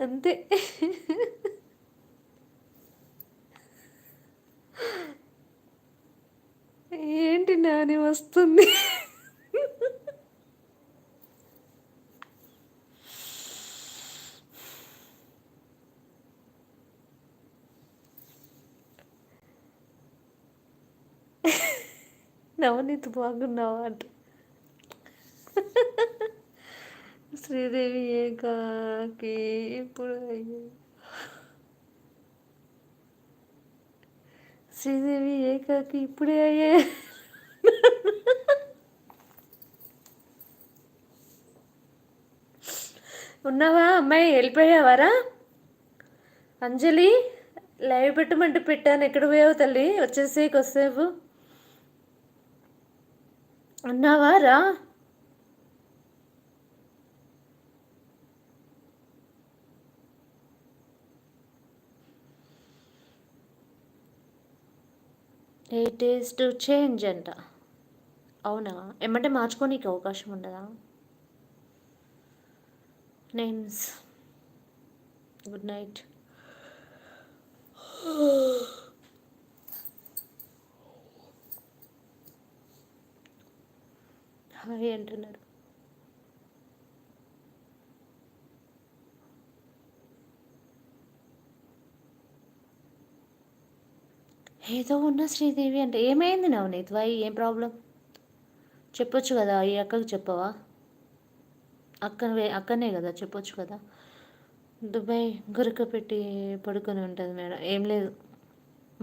అంతే. ఏంటి నాని వస్తుంది. నవనీత్ బాగున్నావా అంట. శ్రీదేవి ఏకాకి ఇప్పుడు శ్రీదేవి ఏకాకి ఇప్పుడే అయ్యే. ఉన్నావా అమ్మాయి, వెళ్ళిపోయావారా? అంజలి లైవ్ పెట్టమంటే పెట్టాను, ఎక్కడ పోయావు తల్లి? వచ్చేసి కొద్దిసేపు ఉన్నావా? రా. ఎయిట్ డేస్ టు చేంజ్ అంట. అవునా? ఏమంటే మార్చుకోనీకి అవకాశం ఉండదా? నేమ్స్. Good night. హాయ్ అంటున్నారు. ఏదో ఉన్న శ్రీదేవి అంటే ఏమైంది నవనీత్? వై, ఏం ప్రాబ్లం? చెప్పొచ్చు కదా, ఈ అక్కకి చెప్పవా? అక్కనే కదా, చెప్పొచ్చు కదా. దుబాయ్ గురక పెట్టి పడుకొని ఉంటుంది మేడం. ఏం లేదు,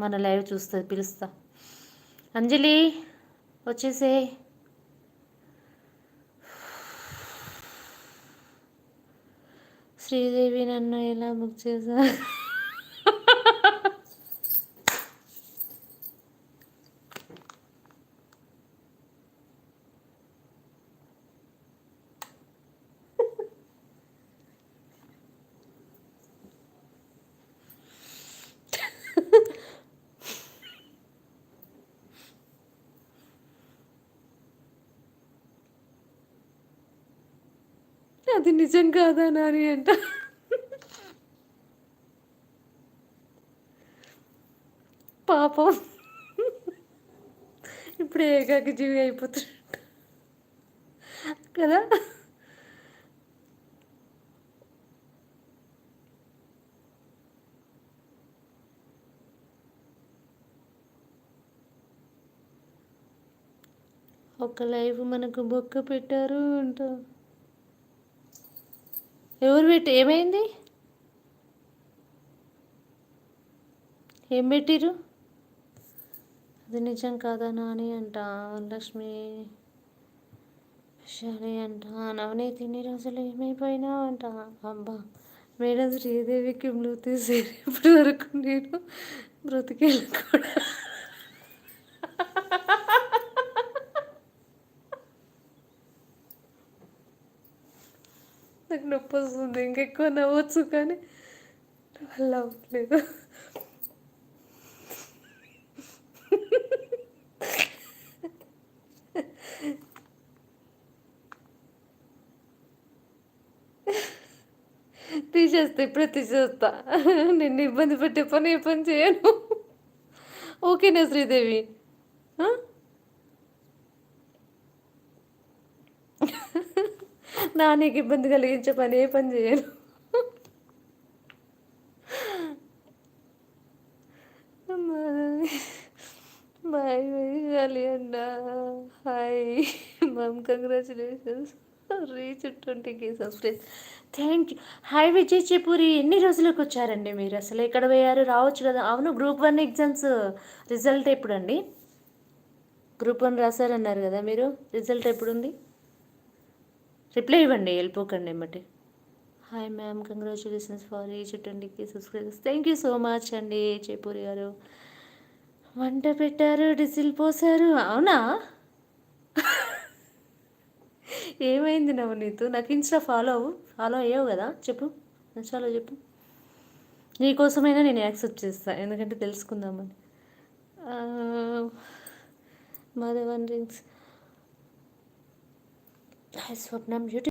మన లైవ్ చూస్తుంది, పిలుస్తా. అంజలి వచ్చేసే. శ్రీదేవి నన్ను ఎలా బుక్ చేశా? అది నిజం కాదా నాని అంట. పాపం ఇప్పుడు ఏకాకి జీవి అయిపోతుంది కదా. ఒక లైవ్ మనకు బొక్క పెట్టారు అంట. ఎవరు పెట్టి, ఏమైంది? ఏం పెట్టిరు? అది నిజం కాదా నాని అంట. లక్ష్మి షని అంట. నవనీత్ ఇన్ని రోజులు ఏమైపోయినా అంట. అబ్బా మేడం, శ్రీదేవికి బ్లూటూత్ ఇప్పటి వరకు నేను బ్రతికేలా కూడా. నాకు నొప్పి వస్తుంది, ఇంకెక్కువ నవ్వచ్చు కానీ వల్ల అవ్వట్లేదు. తీసేస్తా, ఇప్పుడే తీసేస్తా. నిన్ను ఇబ్బంది పెట్టే పని ఏ పని చేయను. ఓకేనా శ్రీదేవి? నా నీకు ఇబ్బంది కలిగించే పని ఏ పని చేయను. బాయ్ వైశాలి అన్న. Hi ma'am, congratulations, reach 20K subscribe. Thank you. Hi Vijay Chepuri, ఎన్ని రోజులకు వచ్చారండి మీరు? అసలు ఎక్కడ పోయారు? రావచ్చు కదా. అవును, గ్రూప్ 1 ఎగ్జామ్స్ రిజల్ట్ ఎప్పుడండి? గ్రూప్ 1 రాశారన్నారు కదా మీరు, రిజల్ట్ ఎప్పుడుంది? రిప్లై ఇవ్వండి, వెళ్ళిపోకండి ఎమ్మటి. Hi ma'am, congratulations for reach 20K subscribers. Thank you so much అండి చెపూరి గారు. వంట పెట్టారు, డిసిల్ పోసారు. అవునా? ఏమైంది నవనీతు? నాకు ఇన్స్టా ఫాలో అయ్యావు కదా, చెప్పు. ఇన్స్టాలో చెప్పు. నీకోసమైనా నేను యాక్సెప్ట్ చేస్తాను, ఎందుకంటే తెలుసుకుందామని. మాధవన్ రింగ్స్. హాయ్ స్వప్నం బ్యూటీ.